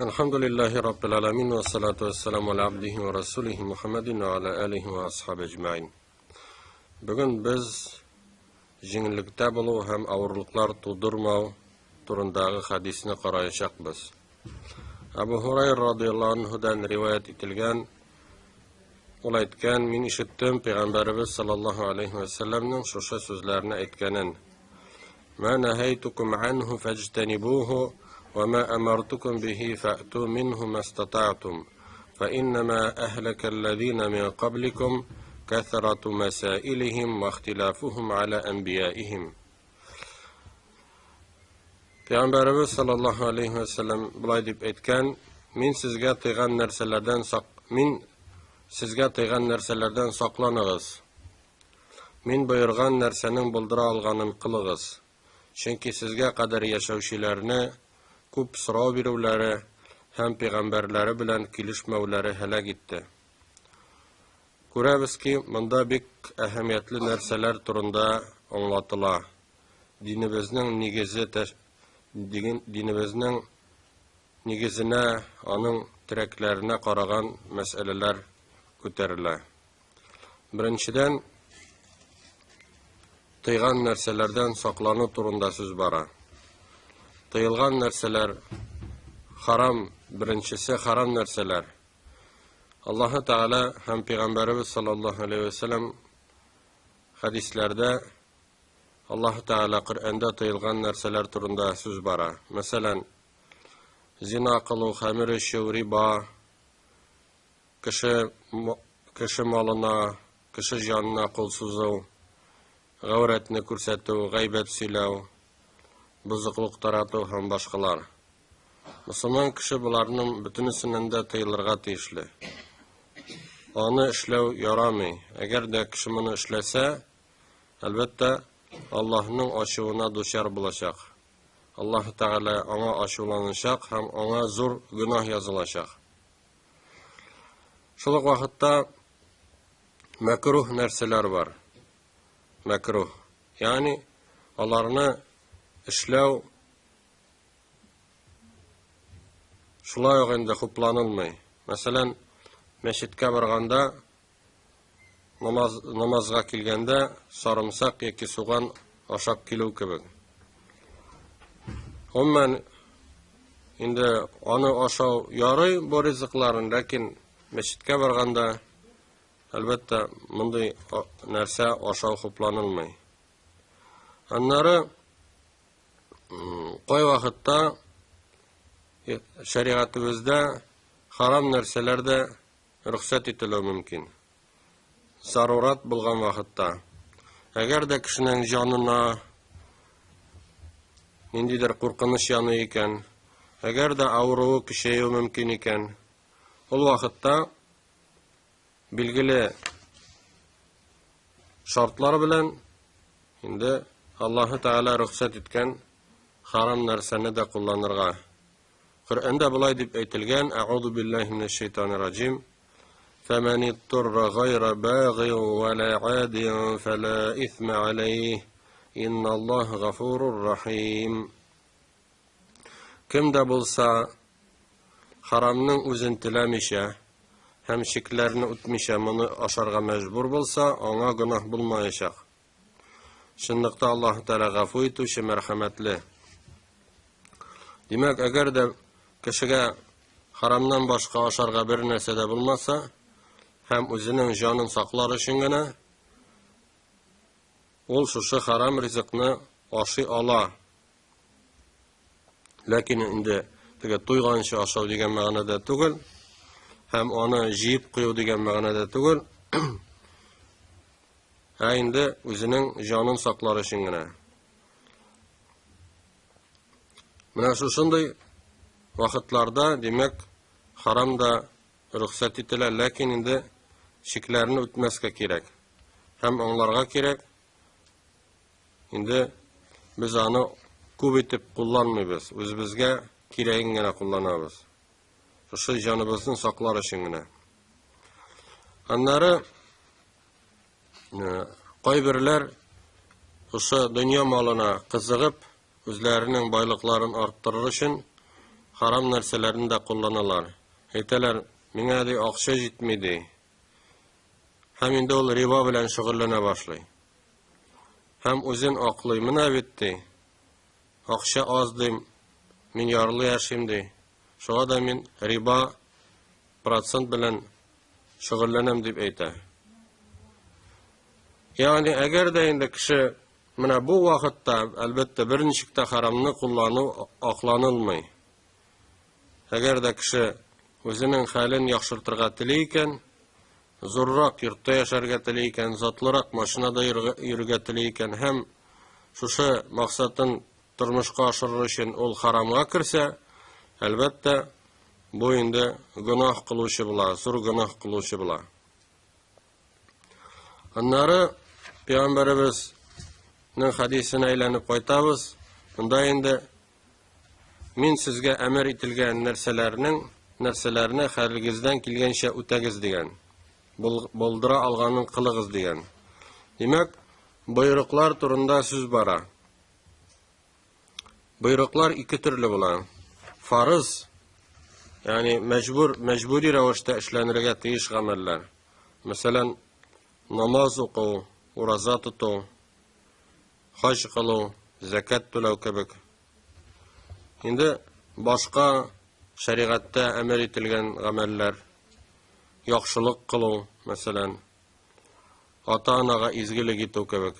Elhamdülillahi Rabbil Alamin ve salatu ve selamu ala abdihi ve rasulihi Muhammedin ve ala alihi ve ashabi ecmain. Bugün biz jеңілlikте болу hem авырлыклар тудырмау турындагы хадисне караячакбыз. Абу Хурайра радıyallahu anhu'dan rivayet etilgen, ol aytgan, min işittim Peygamberimiz sallallahu aleyhi ve sellem'nin şuşa sözlerini aytganin. Ma nahaytukum anhu fajtanibuhu ve ma amartukum bihi fa'tu minhu mastata'tum. Fa innama ahlakallazina min qablikum كثرة مسائلهم واختلافهم على أنبيائهم. Peygamberimiz sallallahu aleyhi ve sellem bulay dip etken, min sizge tıygan nerselerden saklanığız. Min buyurgan nersenin buldıra alganın kılığız. Çünkü sizge kadar yaşavşilerini, kup sırav biruvleri, hem peygamberleri bilen kilişmevleri hele gitti. Күрәбез ки, монда бик әһәмиятле нәрсәләр турында аңлатыла. Динебезнең нигезенә, аның терәкләренә караган мәсьәләләр күтәрелә. Беренчедән, тыйган нәрсәләрдән саклану турында сүз бара. Тыйылган нәрсәләр харам, беренчесе харам нәрсәләр. Аллаһу Тәгалә һәм Пәйгамбәребез саллаллаһу алейһи ва саллям хадисләрдә Аллаһу Тәгалә Коръәндә тыйылган нәрсәләр турында сүз бара. Мәсәлән, зина кылу, хәмер эчү, риба, кеше малына, кеше җанына кул сузу, гаврәтне күрсәтү, гайбәт сөйләү, бузыклык тарату һәм башкалар. Мөселман кеше буларның бөтенесеннән дә тыйылырга тиешле. Аны эшләү ярамый. Әгәр дә кеше моны эшләсә, әлбәттә, Аллаһның ачуына дучар булачак. Аллаһ Тәгалә аңа ачуланачак һәм аңа зур гөнаһ язылачак. Шул ук вакытта мәкруһ нәрсәләр бар. Мәкруһ, ягъни аларны эшләү шулай ук инде хупланылмый. Мәсәлән, мәчеткә барганда, намазга килгәндә, сарымсак яки суган ашап килү кебек. Гомумән, инде аны ашау ярый бу ризыкларын, ләкин мәчеткә барганда, әлбәттә, мондый нәрсә ашау хупланылмый. Аннары кай вакытта шәригатыбызда харам нәрсәләр дә рөхсәт ителү мөмкин. Зарурат булган вакытта. Әгәр дә кешенең җанына ниндидер куркыныч яный икән, әгәр дә авыруы көчәю мөмкин икән, ул вакытта билгеле шартлар белән инде Аллаһу Тәгалә рөхсәт иткән харам нәрсәне дә кулланырга. Коръәндә булай дип әйтелгән: "Аъуду биллаһи минәш шәйтанир раҗим. فَمَنِ اضْطُرَّ غَيْرَ بَاغٍ وَلَا عَادٍ فَلَا إِثْمَ عَلَيْهِ إِنَّ اللَّهَ غَفُورٌ رَحِيمٌ." Кем дә булса, харамның үзен теләмичә һәм шикләрне үтмичә моны ашарга мәҗбүр булса, аңа гөнаһ булмаячак. Чынлыкта Аллаһ Тәгалә гафу итүче, мәрхәмәтле. Димәк, әгәр дә кешегә харамнан башка ашарга бер нәрсә дә булмаса, һәм үзенең җанын саклар өчен генә, ул шушы харам ризыкны ашый ала. Ләкин инде теге туйганчы ашау дигән мәгънәдә түгел, һәм аны җыеп кую дигән мәгънәдә түгел, ә инде үзенең җанын саклар өчен генә. Менә шушындый вакытларда, димәк, харам да рөхсәт ителә, ләкин инде шикләрне үтмәскә кирәк. Һәм аңларга кирәк, инде без аны күп итеп кулланмыйбыз, үзебезгә кирәген генә кулланабыз. Шушы җаныбызны саклар өчен генә. Аннары кайберләр шушы дөнья малына кызыгып, үзләренең байлыкларын арттырыр өчен харам нәрсәләрне дә кулланалар. Әйтәләр, миңа ди акча җитмиде. Һәм инде ул риба белән шөгыльләнә башлый. Һәм үзен аклый, менә бит ди. Акча аз дим, мин ярлы яшим ди. Шуңа да мин риба процент белән шөгыльләнәм дип әйтә. Ягъни әгәр дә инде кеше менә бу вакытта әлбәттә берничек тә харамны куллану акланылмый. Әгәр дә кеше үзенең хәлен яхшыртырга тели икән, зуррак йортта яшәргә тели икән, затлырак машинада йөрергә тели икән һәм шушы максатын тормышка ашырыр өчен ул харамга керсә, әлбәттә бу инде гөнаһ кылучы була, зур гөнаһ кылучы була. Аннары Пәйгамбәребезнең хадисенә әйләнеп кайтабыз. Монда инде мин сезгә әмер ителгән нәрсәләрне хәлегездән килгәнчә үтәгез дигән. Булдыра алганын кылыгыз дигән. Димәк, буйруклар турында сүз бара. Буйруклар ике төрле була. Фарыз, ягъни мәҗбүри рәвештә эшләнергә тиеш гамәлләр. Мәсәлән, намаз уку, ураза тоту, хаҗ кылу, закат түләү кебек. Инде башка шәригатьтә әмер ителгән гамәлләр, яхшылык кылу, мәсәлән, ата-анага изгелек итү кебек.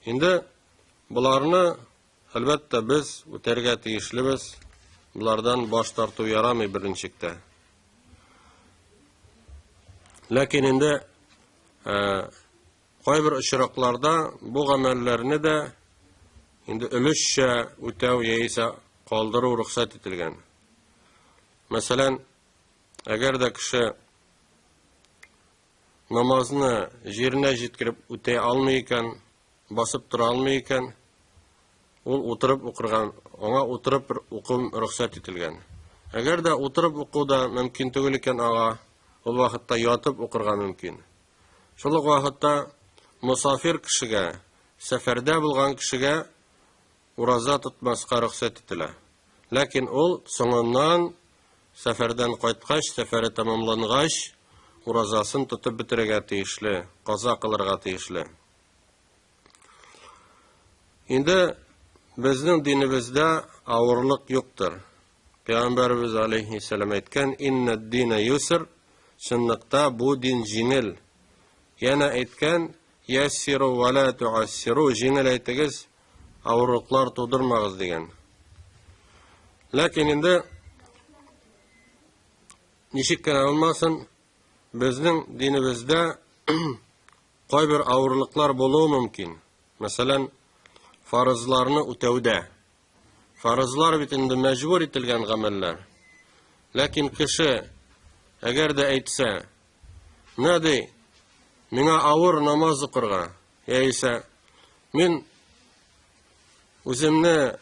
Инде буларны әлбәттә без үтәргә тиешлебез, булардан баш тарту ярамый беренчектә. Ләкин инде кайбер очракларда бу гамәлләрне дә инде өлешчә үтәү яисә калдыру рөхсәт ителгән. Мәсәлән, әгәр дә кеше намазны җиренә җиткереп үтә алмый икән, басып тора алмый икән, ул утырып укырга, аңа утырып укым рөхсәт ителгән. Әгәр дә утырып укуда мөмкин түгел икән ага, ул вакытта ятып укырга мөмкин. Шул ук вакытта мусафир кешегә, сәфәрдә булган кешегә ураза тотмаска рөхсәт ителә. Ләкин ул соңыннан сәфәрдән кайткач, сәфәре тәмамлангач, уразасын тотып бетерергә тиешле, каза кылырга тиешле. Инде безнең динебездә авырлык юктыр. Пәйгамбәрбез алейһиссәлам әйткән: "Иннад-дина юср", чынлыкта бу дин җиңел. Яна әйткән: "Яссиру ва ла туассиру", җиңел әйтегез, авырлыклар тудырмагыз дигән. Ләкин инде ничек кенә булмасын, безнең динебездә кайбер авырлыклар булуы мөмкин. Мәсәлән, фарызларны үтәүдә. Фарызлар бит инде мәҗбүр ителгән гамәлләр. Ләкин кеше әгәр дә әйтсә, "Нәди, миңа авыр намаз укырга", яисә "Мин үземне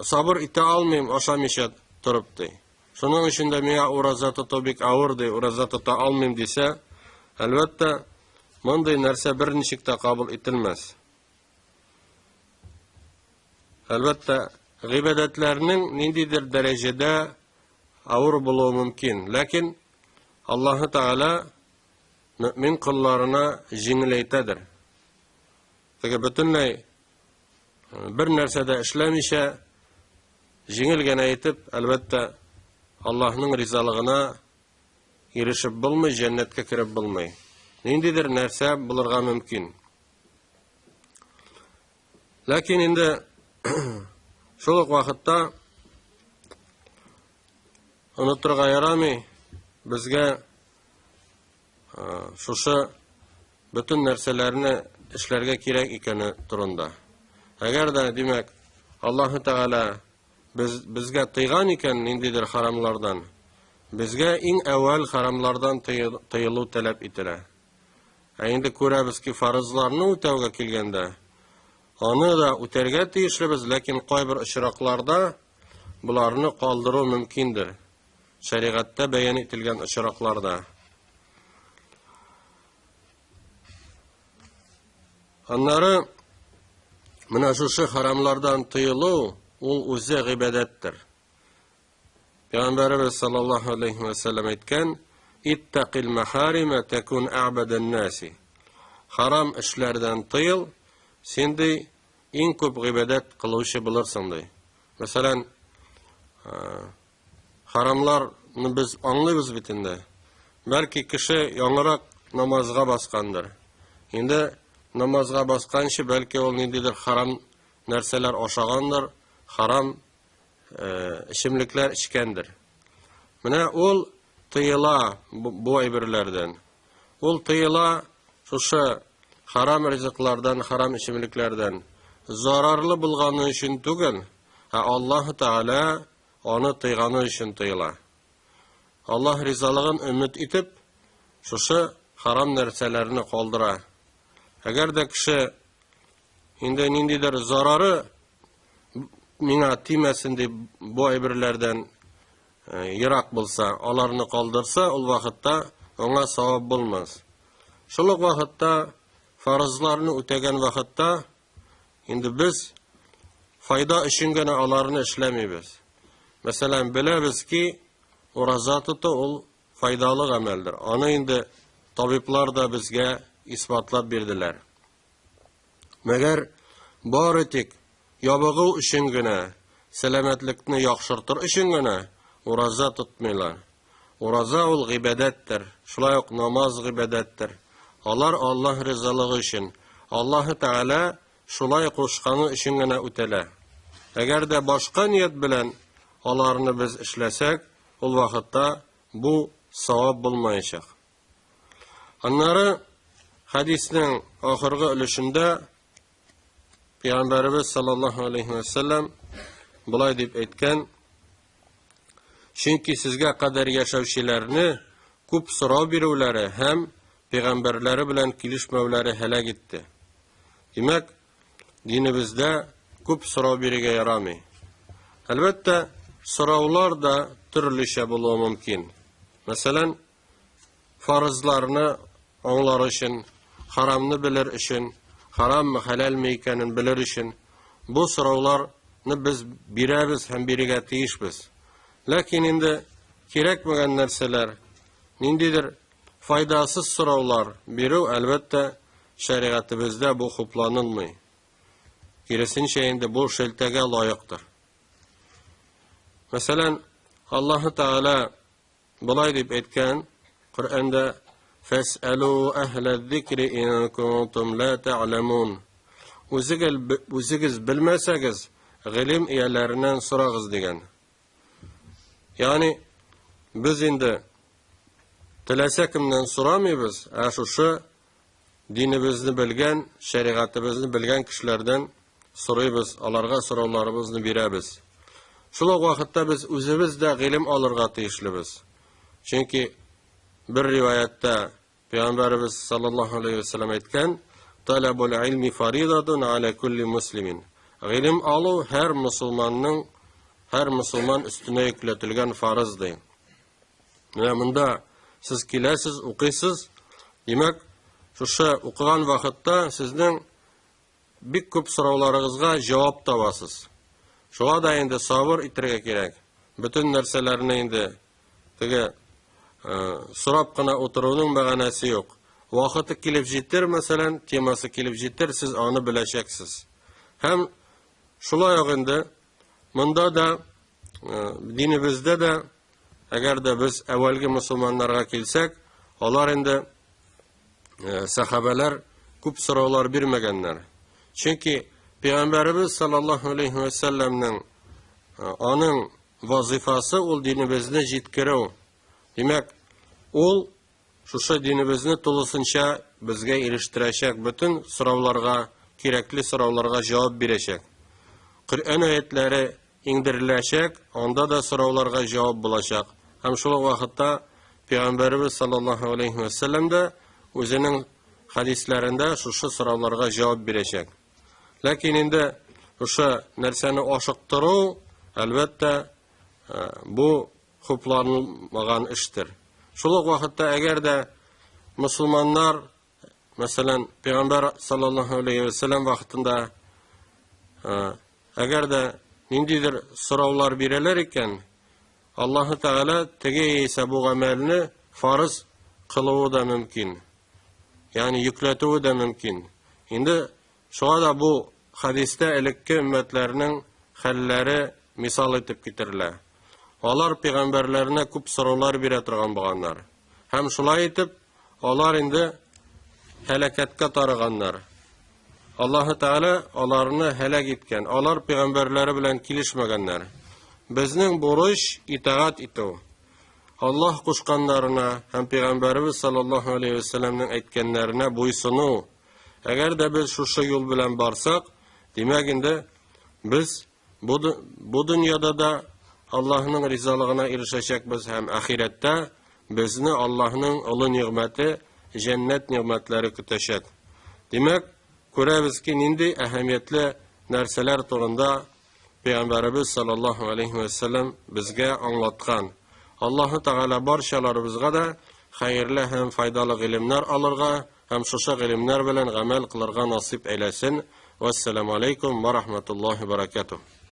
сабыр итә алмыйм ашамыйча торып" ди. Шуның өчен дә миңа ураза тоту бик авыр ди, ураза тота алмыйм дисә, әлбәттә, мондый нәрсә берничек тә кабул ителмәс. Әлбәттә, гыйбадәтләрнең ниндидер дәрәҗәдә авыр булуы мөмкин. Ләкин Аллаһ Тәгалә мөмин кулларына җиңеләйтәдер. Теге бөтенләй бер нәрсәдә эшләмичә, җиңел генә әйтеп, әлбәттә, Аллаһның ризалыгына ирешеп булмый, җәннәткә киреп булмый. Ниндидер нәрсә булырга мөмкин. Ләкин инде шул ук вакытта онытырга ярамый, безгә шушы бөтен нәрсәләрне эшләргә кирәк икәне турында. Әгәр дә, димәк, Аллаһ Тәгалә безгә тыйган икән ниндидер харамлардан, безгә иң әүвәл харамлардан тыелу таләп ителә. Инде күрәбез ки, фарызларны үтәүгә килгәндә, аны да үтәргә тиешлебез, ләкин кайбер очракларда буларны калдыру мөмкиндер. Шәригатьтә бәян ителгән очракларда. Аннары менә шушы харамлардан тыелу ул үзе гыйбадәттер. Пәйгамбәрбез саллаллаһу алейхи ва саллям әйткән: "Иттақил махарима такун а'бадан наси." Харам эшләрдән тыел, син ди иң күп гыйбадәт кылучы булырсың ди. Мәсәлән, харамларны без аңлыйбыз бит инде. Бәлки кеше яңарак намазга баскандыр. Инде намазга басканчы бәлки ул ниндидер харам нәрсәләр ашагандыр, харам эчемлекләр içкәндер. Менә ул тыела бу әйберләрдән. Ул тыела шушы харам ризыклардан, харам эчемлекләрдән зарарлы булганы өчен түгел, Аллаһ Тәгалә аны тыйганы өчен тыела. Аллаһ ризалыгын өмет итеп, шушы харам нәрсәләрне калдыра. Әгәр дә кеше инде ниндидер зарары миңа тимәсен дип бу әйберләрдән ерак булса, аларны калдырса, ул вакытта аңа савап булмас. Шул ук вакытта фарызларны үтәгән вакытта инде без файда өчен генә аларны эшләмибез. Мәсәлән, беләбез ки, ураза тоту ул файдалы гамәлдер. Аны инде табиблар да безгә исбатлап бирделәр. Мәгәр бары тик ябыгу өчен генә, сәламәтлекне яхшыртыр өчен генә ураза тотмыйлар. Ураза ул гыйбадәттер, шулай ук намаз гыйбадәттер. Алар Аллаһ ризалыгы өчен, Аллаһ Тәгалә шулай кушканы өчен генә үтәлә. Әгәр дә башка ният белән аларны без эшләсәк, ул вакытта бу савап булмаячак. Аннары хадиснең ахыргы өлешендә Пәйгамбәрбез саллаллаһу алейхи ва саллям булай дип әйткән: "Чөнки сезгә кадәр яшәүчеләрне күп сорау бирүләре һәм пәйгамбәрләре белән килешмәүләре һәлак итте." Димәк, динебездә күп сорау бирергә ярамый. Әлбәттә, сораулар да төрлечә булуы мөмкин. Мәсәлән, фарызларны аңлар өчен, харамны белер өчен, хараммы, хәләлме икәнен белер өчен, бу сорауларны без бирәбез һәм бирергә тиешбез. Ләкин инде кирәкмәгән нәрсәләр, ниндидер файдасыз сораулар бирү, әлбәттә, шәригатыбызда бу хупланылмый. Киресенчә инде бу шелтәгә лаектыр. Мәсәлән, Аллаһ Тәгалә булай дип әйткән Коръәндә: "Фәсъәлу әһлә зикри ин кунтум ла тә'ламун." Үзегез белмәсәгез, гыйлем ияләреннән сорагыз дигән. Ягъни, без инде теләсә кемнән сорамыйбыз, шушы динебезне белгән, шәригатыбызны белгән кешеләрдән сорыйбыз, аларга сорауларыбызны бирәбез. Шул ук вакытта без үзебез дә гыйлем алырга тиешлебез. Чөнки бер риваятта Пәйгамбәрбез саллаллаһу алейхи ва саллям әйткән: "Талабул илми фаридатун аля кулли муслимин." Гыйлем алу һәр мусулман өстенә йөкләтелгән фарыз ди. Менә монда сез киләсез, укыйсыз. Димәк, шушы укыган вакытта сезнең бик күп сорауларыгызга җавап табасыз. Шуңа да инде сабыр итәргә кирәк. Бүтән нәрсәләрне инде теге сорап кына утыруның мәгънәсе юк. Вакыты килеп җитер, мәсәлән, темасы килеп җитер, сез аны беләчәксез. Һәм шулай ук инде монда да динебездә дә, әгәр дә без әвәлге мусулманнарга килсәк, алар инде сахабалар күп сораулар бирмәгәннәр. Чөнки Пәйгамбәрбез саллаллаһу алейхи ва саллямның аның вазифасы ул динебезне җиткерү. Димәк, ул шушы динебезне тулысынча безгә ирештерәчәк, бүтән сорауларга, кирәкле сорауларга җавап бирәчәк. Коръән аятләре иңдереләчәк, анда да сорауларга җавап булачак. Һәм шул вакытта Пәйгамбәрбез саллаллаһу алейхи ва саллям да үзенең хадисләрендә шушы сорауларга җавап бирәчәк. Ләкин инде шушы нәрсәне ашыктыру, әлбәттә, бу хупланылмаган эштер. Шул ук вакытта әгәр дә мусулманнар, мәсәлән, Пәйгамбәр саллаллаһу алейхи ва саллям вакытында әгәр дә ниндидер сораулар бирәләр икән, Аллаһы Тәгалә теге исә бу гамәлне фарыз кылуы да мөмкин. Ягъни йөкләтүе дә мөмкин. Инде шуңа да бу хадистә элекке өммәтләрнең хәлләре мисал итеп китерелә. Алар пәйгамбәрләренә күп сораулар бирә торган булганнар. Һәм шулай итеп, алар инде һәлакәткә тарыганнар. Аллаһы Тәгалә аларны һәлак иткән. Алар пәйгамбәрләре белән килешмәгәннәр. Безнең бурыч итаат итү. Аллаһ кушканнарына һәм пәйгамбәрбез саллаллаһу алейхи ва сәлламнең әйткәннәренә буйсыну. Әгәр дә без шушы юл белән барсак, димәк инде без бу дөньяда да Аллаһның ризалыгына ирешәчәкбез һәм ахирәттә безне Аллаһның олы нигъмәте, җәннәт нигъмәтләре көтәчәк. Димәк, күрәбезки нинди әһәмиятле нәрсәләр турында пәйгамбәрбез саллаллаһу алейхи ва сәллям безгә аңлаткан. Аллаһы Тәгалә барчаларыбызга да хәерле һәм файдалы гыйлемнәр алырга һәм шушы гыйлемнәр белән гамәл кылырга насип әйләсен. Вассаламу алейкум ва рахматуллаһи ва баракатуһ.